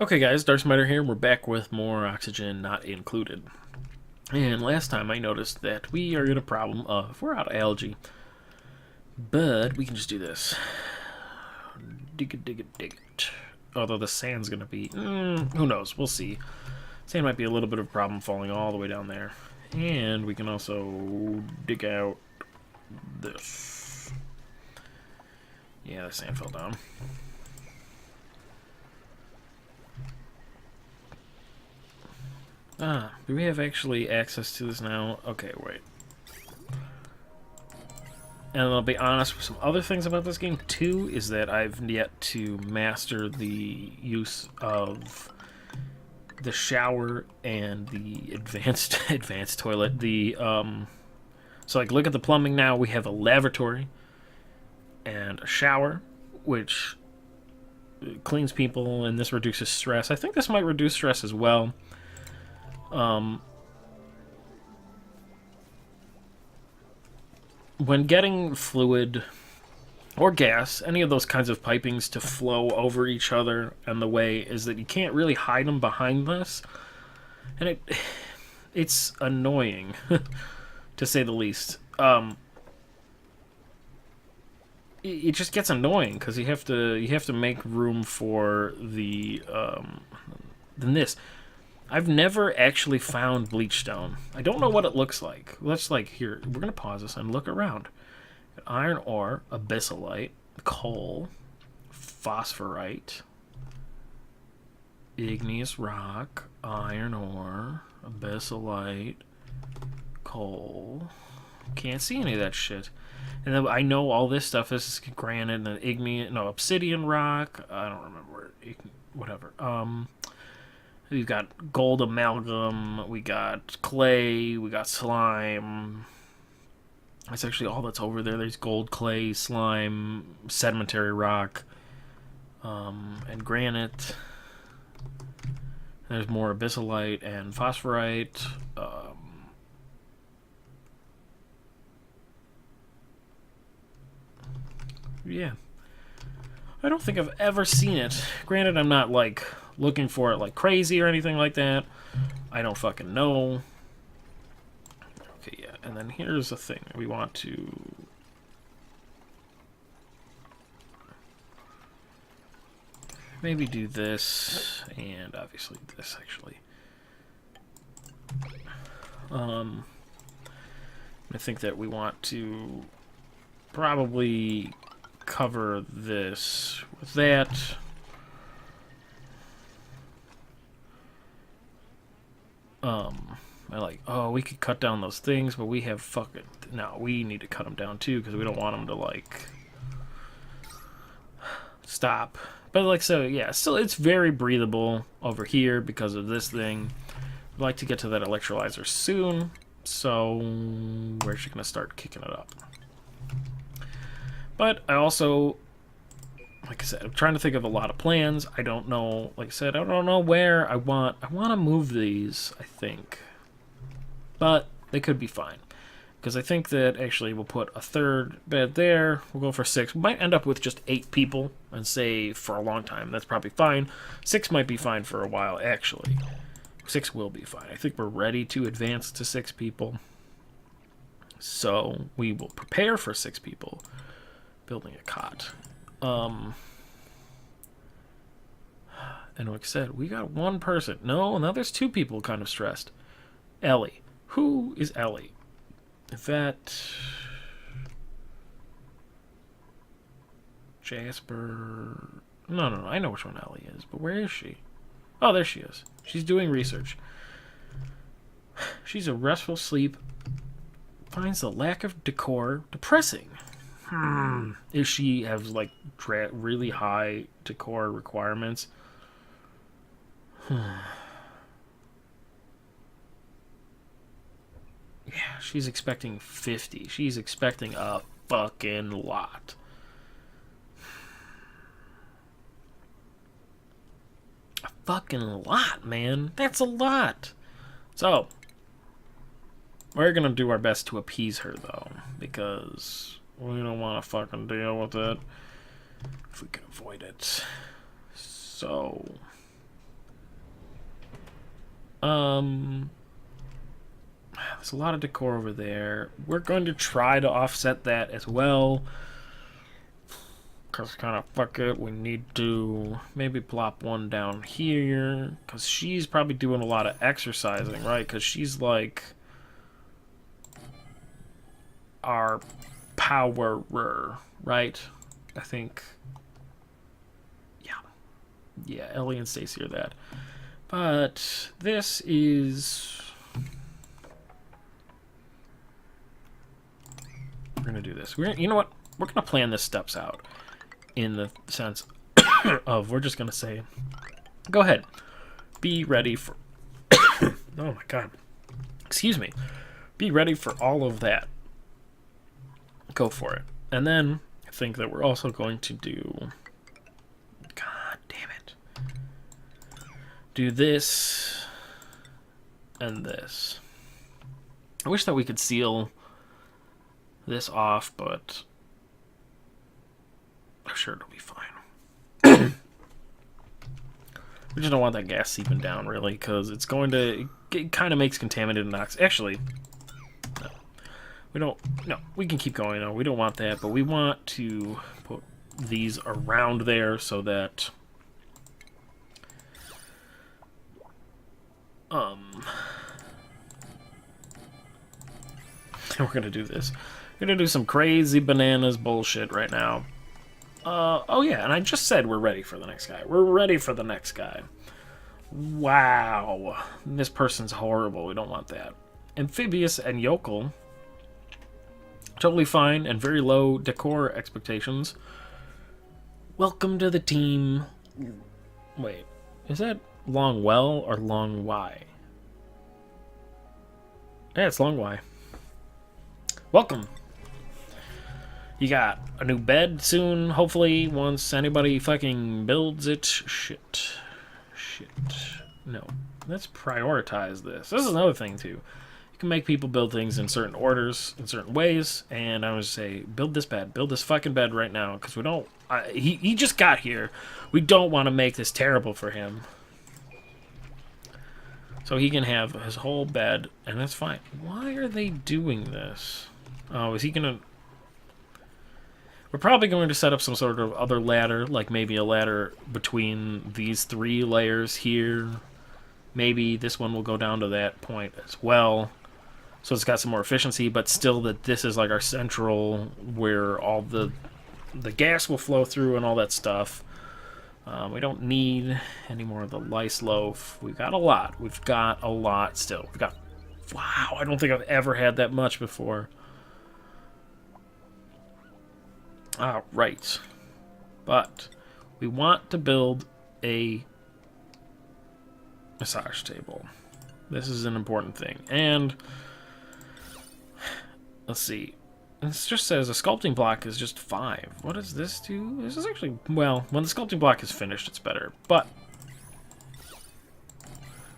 Okay guys, Darksmiter here. We're back with more oxygen not included. And last time I noticed that we are in a problem of we're out of algae. But we can just do this. Dig it, dig it, dig it. Although the sand's gonna be who knows, we'll see. Sand might be a little bit of a problem falling all the way down there. And we can also dig out this. Yeah, the sand fell down. Do we have actually access to this now? Okay, wait. And I'll be honest with some other things about this game too, is that I've yet to master the use of the shower and the advanced toilet. So like look at the plumbing now, we have a lavatory and a shower, which cleans people, and this reduces stress. I think this might reduce stress as well. When getting fluid or gas, any of those kinds of pipings to flow over each other, and the way is that you can't really hide them behind this, and it's annoying to say the least. It just gets annoying because you have to make room for the this. I've never actually found bleachstone. I don't know what it looks like. Let's here. We're gonna pause this and look around. Iron ore, abyssalite, coal, phosphorite, igneous rock, iron ore, abyssalite, coal. Can't see any of that shit. And then I know all this stuff. This is granite and obsidian rock. I don't remember whatever. We've got gold amalgam, we got clay, we got slime. That's actually all that's over there. There's gold, clay, slime, sedimentary rock, and granite. There's more abyssalite and phosphorite. Yeah. I don't think I've ever seen it. Granted, I'm not like looking for it like crazy or anything like that. I don't fucking know. Okay, yeah, and then here's the thing. We want to maybe do this, and obviously this, actually. I think that we want to probably cover this with that. We could cut down those things, but we have fucking... No, we need to cut them down too, because we don't want them to, like... stop. But, like, so, yeah, still, it's very breathable over here because of this thing. I'd like to get to that electrolyzer soon, so we're just gonna start kicking it up. But I also... Like I said, I'm trying to think of a lot of plans. I don't know, like I said, I don't know where I want to move these, I think. But they could be fine. Because I think that actually we'll put a third bed there. We'll go for 6. We might end up with just 8 people and say for a long time. That's probably fine. 6 might be fine for a while, actually. 6 will be fine. I think we're ready to advance to 6 people. So we will prepare for 6 people. Building a cot. And like I said, we got 1 person. No, now there's 2 people kind of stressed. Ellie. Who is Ellie? Is that... Jasper... No, I know which one Ellie is, but where is she? Oh, there she is. She's doing research. She's a restful sleep. Finds the lack of decor depressing. If she has, like, really high decor requirements. Yeah, she's expecting 50. She's expecting a fucking lot. A fucking lot, man. That's a lot. So, we're gonna do our best to appease her, though, because we don't want to fucking deal with it if we can avoid it. So, There's a lot of decor over there. We're going to try to offset that as well. Because kind of fuck it, we need to maybe plop one down here. Because she's probably doing a lot of exercising, right? Because she's like our powerer, right? I think. Yeah. Yeah, Ellie and Stacy are that. But this is... We're going to do this. You know what? We're going to plan the steps out in the sense of we're just going to say, go ahead. Be ready for... oh my god. Excuse me. Be ready for all of that. Go for it. And then I think that we're also going to do... God damn it. Do this and this. I wish that we could seal this off, but I'm sure it'll be fine. We just don't want that gas seeping down, really, because it's going to... It kind of makes contaminated NOx. Actually, no. We don't... No, we can keep going, though. We don't want that, but we want to put these around there so that... we're going to do this. We're going to do some crazy bananas bullshit right now. Oh yeah, and I just said we're ready for the next guy. We're ready for the next guy. Wow. This person's horrible. We don't want that. Amphibious and yokel. Totally fine and very low decor expectations. Welcome to the team. Wait, is that long well or long Y? Yeah, it's long Y. Welcome. You got a new bed soon, hopefully, once anybody fucking builds it. Shit. No. Let's prioritize this. This is another thing, too. You can make people build things in certain orders, in certain ways, and I would say, build this bed. Build this fucking bed right now, because we don't... He just got here. We don't want to make this terrible for him. So he can have his whole bed, and that's fine. Why are they doing this? Oh, is he going to... We're probably going to set up some sort of other ladder, like maybe a ladder between these 3 layers here. Maybe this one will go down to that point as well. So it's got some more efficiency, but still that this is like our central where all the gas will flow through and all that stuff. We don't need any more of the lice loaf. We've got a lot. We've got a lot still. We've got... Wow, I don't think I've ever had that much before. Right. But we want to build a massage table. This is an important thing. And let's see. This just says a sculpting block is just 5. What does this do? This is actually... Well, when the sculpting block is finished, it's better. But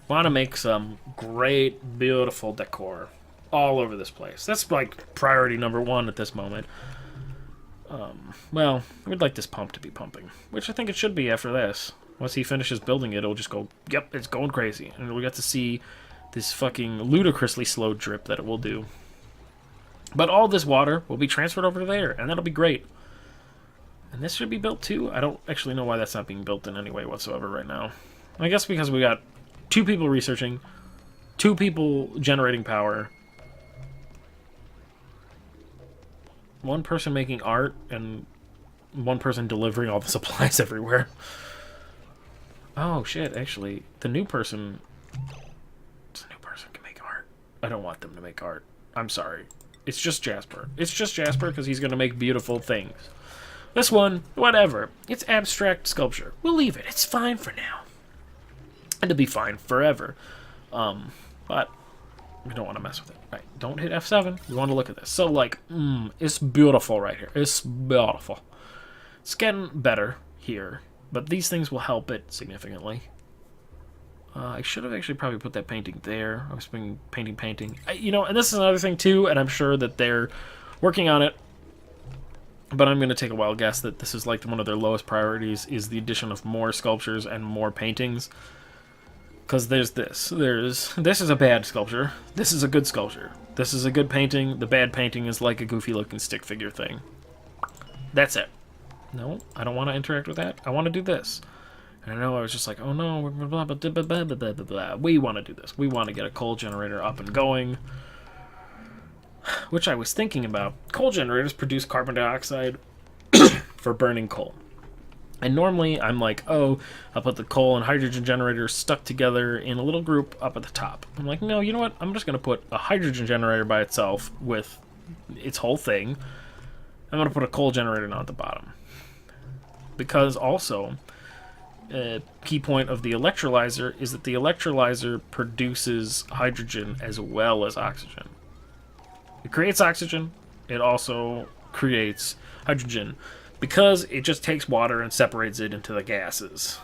want to make some great, beautiful decor all over this place. That's like priority number 1 at this moment. Well, we'd like this pump to be pumping, which I think it should be after this. Once he finishes building it, it'll just go, yep, it's going crazy. And we'll get to see this fucking ludicrously slow drip that it will do. But all this water will be transferred over there, and that'll be great. And this should be built too? I don't actually know why that's not being built in any way whatsoever right now. I guess because we got 2 people researching, 2 people generating power, 1 person making art, and 1 person delivering all the supplies everywhere. Oh shit, actually, the new person can make art. I don't want them to make art. I'm sorry. It's just Jasper. It's just Jasper because he's going to make beautiful things. This one, whatever. It's abstract sculpture. We'll leave it. It's fine for now. And it'll be fine forever. But we don't want to mess with it. Right, don't hit F7. We want to look at this. So, like, it's beautiful right here. It's beautiful. It's getting better here. But these things will help it significantly. I should have actually probably put that painting there. I was painting. You know, and this is another thing, too, and I'm sure that they're working on it. But I'm going to take a wild guess that this is, like, one of their lowest priorities, is the addition of more sculptures and more paintings. Because there's this. This is a bad sculpture. This is a good sculpture. This is a good painting. The bad painting is like a goofy-looking stick figure thing. That's it. No, I don't want to interact with that. I want to do this. And I know I was just like, oh no, blah, blah, blah, blah, blah, blah, blah, blah. We want to do this. We want to get a coal generator up and going. Which I was thinking about. Coal generators produce carbon dioxide for burning coal. And normally I'm like, oh, I'll put the coal and hydrogen generator stuck together in a little group up at the top. I'm like, no, you know what? I'm just going to put a hydrogen generator by itself with its whole thing. I'm going to put a coal generator down at the bottom. Because also, a key point of the electrolyzer is that the electrolyzer produces hydrogen as well as oxygen. It creates oxygen. It also creates hydrogen. Because it just takes water and separates it into the gases.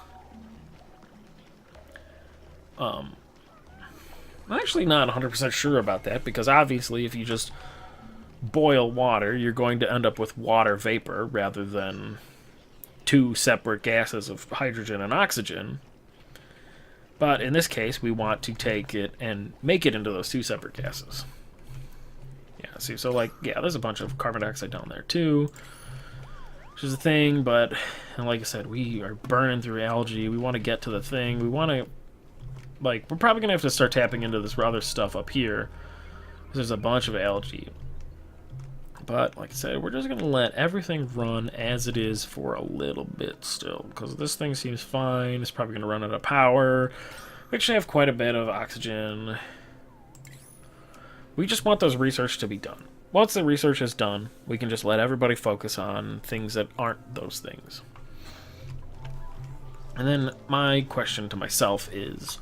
I'm actually not 100% sure about that, because obviously if you just boil water, you're going to end up with water vapor rather than two separate gases of hydrogen and oxygen. But in this case, we want to take it and make it into those two separate gases. Yeah, see, so like, yeah, there's a bunch of carbon dioxide down there too. Which is a thing, but and like I said, we are burning through algae. We want to get to the thing. We want to, like, we're probably going to have to start tapping into this other stuff up here. There's a bunch of algae. But, like I said, we're just going to let everything run as it is for a little bit still. Because this thing seems fine. It's probably going to run out of power. We actually have quite a bit of oxygen. We just want those research to be done. Once the research is done, we can just let everybody focus on things that aren't those things. And then my question to myself is,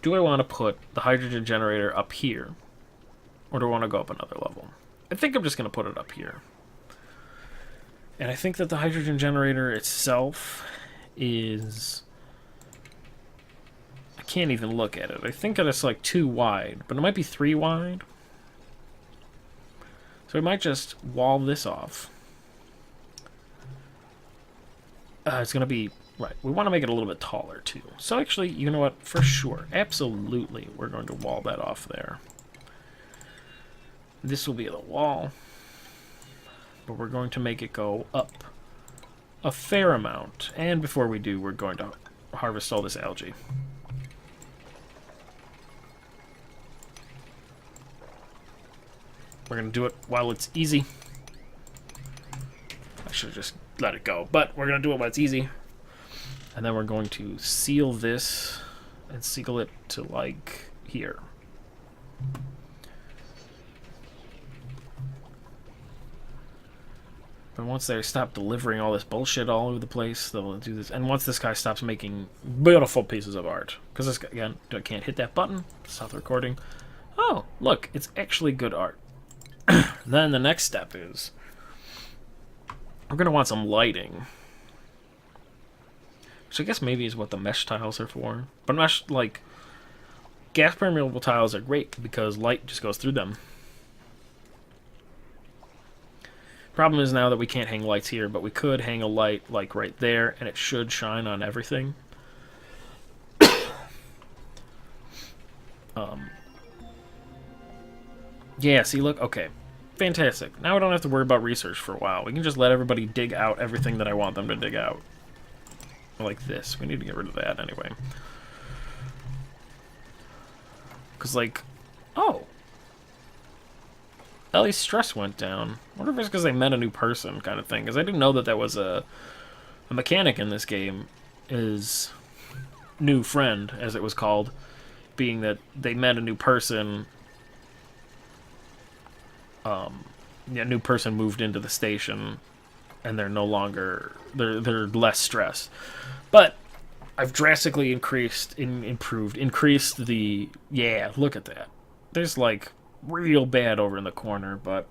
do I want to put the hydrogen generator up here? Or do I want to go up another level? I think I'm just going to put it up here. And I think that the hydrogen generator itself is... I can't even look at it. I think that it's like 2 wide, but it might be 3 wide. So we might just wall this off. It's going to be... Right, we want to make it a little bit taller, too. So actually, you know what? For sure, absolutely, we're going to wall that off there. This will be the wall. But we're going to make it go up a fair amount. And before we do, we're going to harvest all this algae. We're going to do it while it's easy. I should have just let it go. But we're going to do it while it's easy. And then we're going to seal this and seal it to, like, here. But once they stop delivering all this bullshit all over the place, they'll do this. And once this guy stops making beautiful pieces of art. Because this guy, again, I can't hit that button. Stop the recording. Oh, look, it's actually good art. Then the next step is we're going to want some lighting. Which I guess maybe is what the mesh tiles are for. But mesh, like, gas permeable tiles are great because light just goes through them. Problem is now that we can't hang lights here, but we could hang a light, like, right there, and it should shine on everything. Yeah, see, look, okay. Fantastic. Now I don't have to worry about research for a while. We can just let everybody dig out everything that I want them to dig out. Like this. We need to get rid of that anyway. Because, like, oh. Ellie's stress went down. I wonder if it's because they met a new person kind of thing. Because I didn't know that that was a mechanic in this game. Is new friend, as it was called. Being that they met a new person. Yeah, new person moved into the station. And they're no longer... They're less stressed. But I've drastically increased the... Yeah, look at that. There's, like, real bad over in the corner, but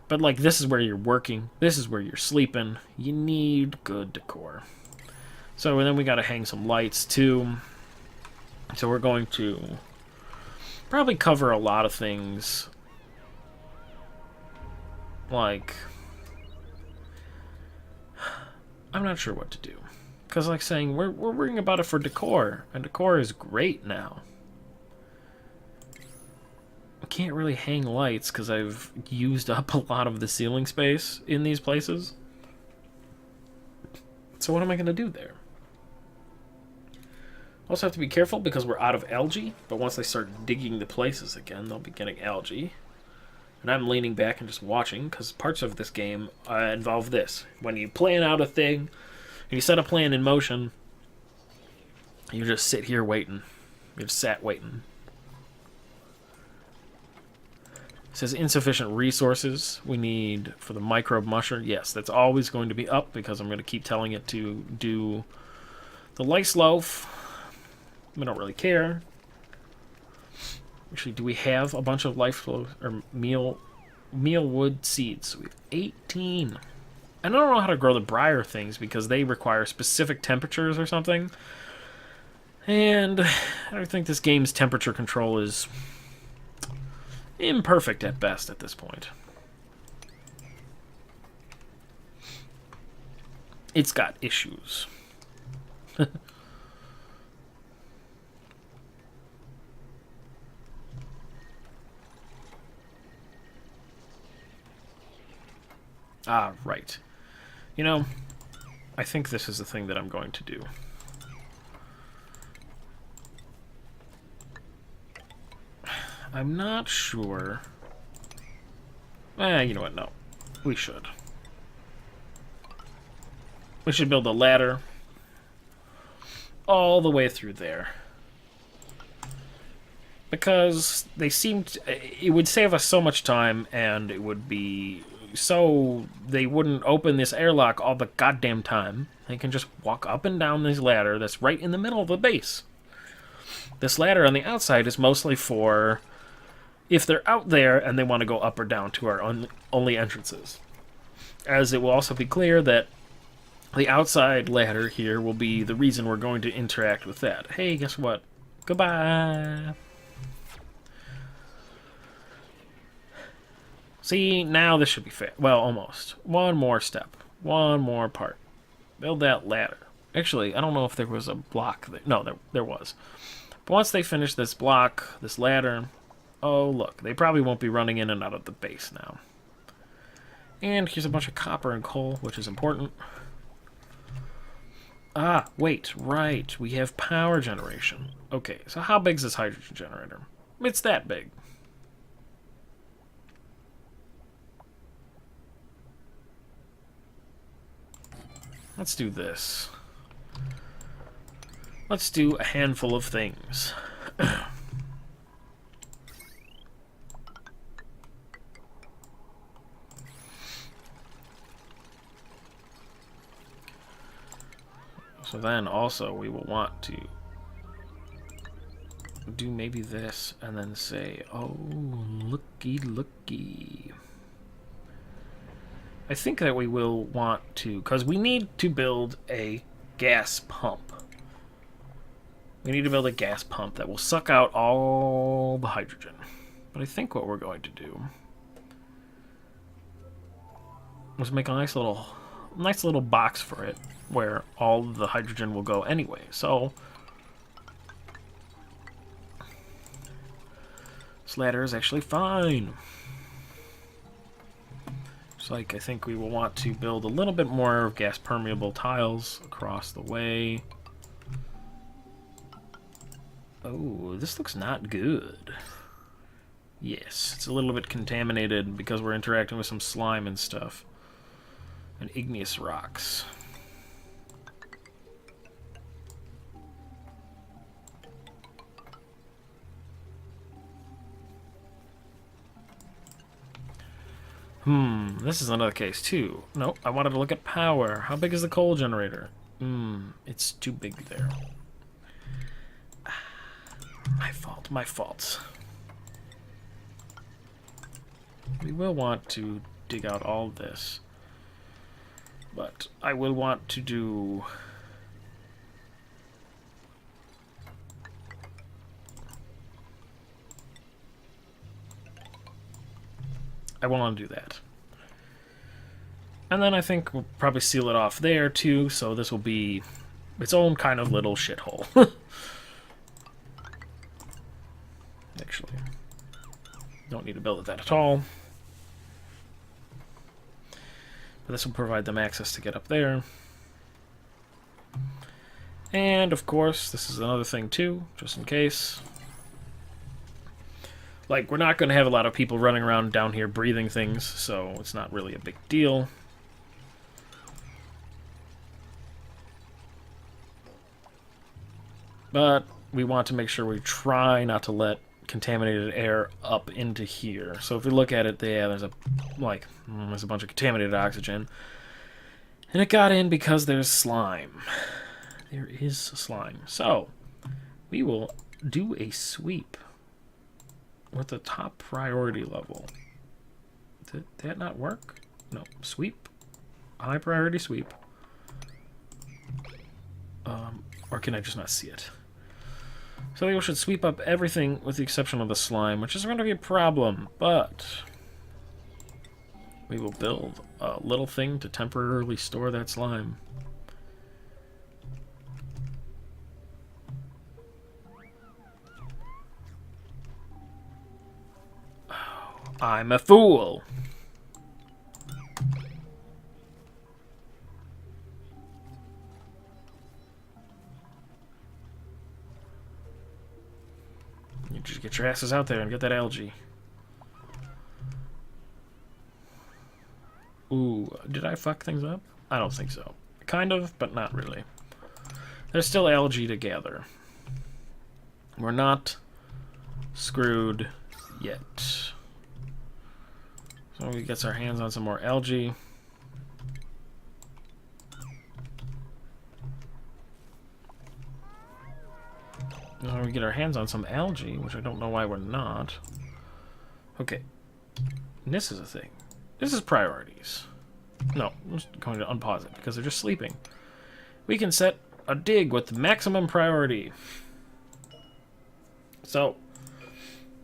like, this is where you're working. This is where you're sleeping. You need good decor. So, and then we gotta hang some lights, too. So we're going to probably cover a lot of things. Like... I'm not sure what to do. Because, like saying, we're worrying about it for decor, and decor is great now. I can't really hang lights because I've used up a lot of the ceiling space in these places. So what am I going to do there? Also have to be careful because we're out of algae, but once they start digging the places again, they'll be getting algae. And I'm leaning back and just watching, because parts of this game involve this. When you plan out a thing, and you set a plan in motion, you just sit here waiting. You just sat waiting. It says insufficient resources we need for the microbe musher. Yes, that's always going to be up, because I'm going to keep telling it to do the lice loaf. We don't really care. Actually, do we have a bunch of life loaf or mealwood seeds? We have 18. I don't know how to grow the briar things because they require specific temperatures or something. And I think this game's temperature control is imperfect at best at this point. It's got issues. Ah, right. You know, I think this is the thing that I'm going to do. I'm not sure. You know what? No. We should. We should build a ladder all the way through there. Because they seemed... It would save us so much time, and it would be... So they wouldn't open this airlock all the goddamn time. They can just walk up and down this ladder that's right in the middle of the base. This ladder on the outside is mostly for if they're out there and they want to go up or down to our only entrances. As it will also be clear that the outside ladder here will be the reason we're going to interact with that. Hey, guess what? Goodbye! See, now this should be fair. Well, almost. One more step. One more part. Build that ladder. Actually, I don't know if there was a block there. No, there was. But once they finish this block, this ladder... Oh, look. They probably won't be running in and out of the base now. And here's a bunch of copper and coal, which is important. Ah, wait. Right. We have power generation. Okay, so how big is this hydrogen generator? It's that big. Let's do this. Let's do a handful of things. So then also we will want to do maybe this and then say, oh, looky, looky. I think that we will want to, because we need to build a gas pump. We need to build a gas pump that will suck out all the hydrogen. But I think what we're going to do is make a nice little box for it where all the hydrogen will go anyway. So this ladder is actually fine. Like, I think we will want to build a little bit more gas permeable tiles across the way. Oh, this looks not good. Yes, it's a little bit contaminated because we're interacting with some slime and stuff. And igneous rocks. This is another case too. Nope, I wanted to look at power. How big is the coal generator? It's too big there. My fault. We will want to dig out all this. But I will want to do... I want to do that. And then I think we'll probably seal it off there too, so this will be its own kind of little shithole. Actually, don't need to build it that at all. But this will provide them access to get up there. And, of course, this is another thing, too, just in case. Like, we're not going to have a lot of people running around down here breathing things, so it's not really a big deal. But we want to make sure we try not to let contaminated air up into here. So if we look at it, there's a bunch of contaminated oxygen. And it got in because there's slime. There is slime. So we will do a sweep with the top priority level. Did that not work? No. Sweep. High priority sweep. Or can I just not see it? So we should sweep up everything with the exception of the slime, which is going to be a problem, but we will build a little thing to temporarily store that slime. Oh, I'm a fool! You just get your asses out there and get that algae. Ooh, did I fuck things up? I don't think so. Kind of, but not really. There's still algae to gather. We're not screwed yet. So we get our hands on some more algae. Now we get our hands on some algae, which I don't know why we're not. Okay. And this is a thing. This is priorities. No, I'm just going to unpause it because they're just sleeping. We can set a dig with maximum priority. So,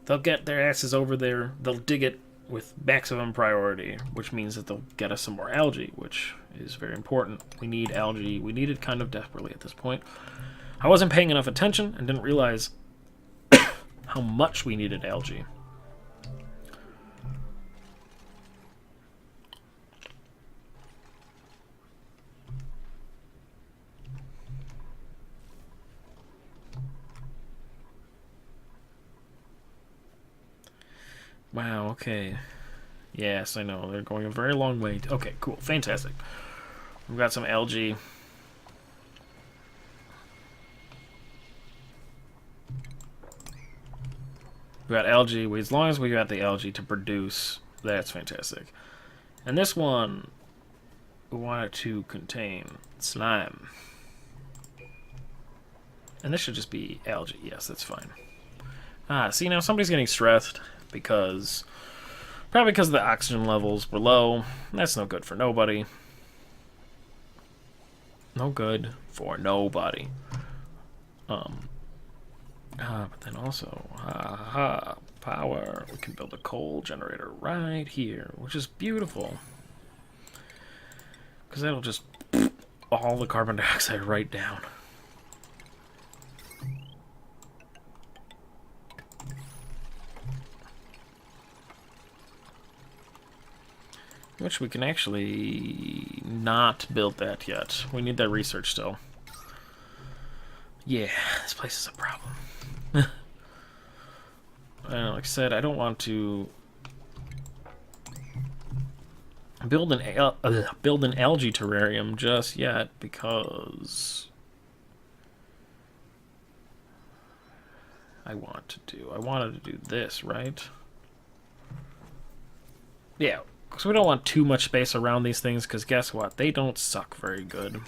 they'll get their asses over there, they'll dig it with maximum priority, which means that they'll get us some more algae, which is very important. We need algae. We need it kind of desperately at this point. I wasn't paying enough attention and didn't realize how much we needed algae. Wow, okay. Yes, I know. They're going a very long way. Okay, cool. Fantastic. We've got some algae. We got algae. As long as we got the algae to produce, that's fantastic. And this one, we want it to contain slime. And this should just be algae. Yes, that's fine. Ah, see, now somebody's getting stressed because... Probably because the oxygen levels were low. That's no good for nobody. No good for nobody. But then also, power. We can build a coal generator right here, which is beautiful. Because that'll just all the carbon dioxide right down. Which we can actually not build that yet. We need that research still. Yeah, this place is a problem. Like I said, I don't want to build an algae terrarium just yet because I wanted to do this, right? Yeah. So we don't want too much space around these things, because guess what? They don't suck very good.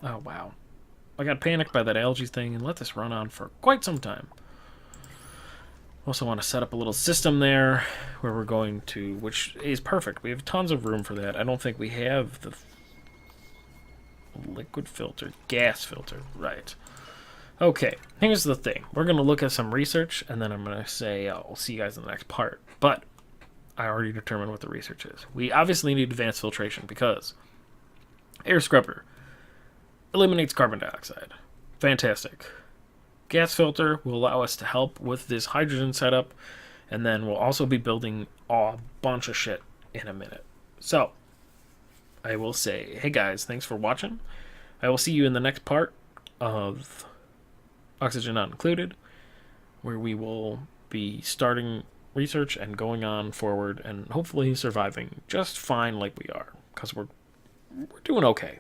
Oh, wow. I got panicked by that algae thing and let this run on for quite some time. Also want to set up a little system there where we're going to, which is perfect. We have tons of room for that. I don't think we have the liquid filter, gas filter, right. Okay, here's the thing. We're going to look at some research, and then I'm going to say, I'll see you guys in the next part. But I already determined what the research is. We obviously need advanced filtration because air scrubber. eliminates carbon dioxide. Fantastic. Gas filter will allow us to help with this hydrogen setup, and then we'll also be building a bunch of shit in a minute. So, I will say, hey guys, thanks for watching. I will see you in the next part of Oxygen Not Included, where we will be starting research and going on forward and hopefully surviving just fine like we are, because we're doing okay.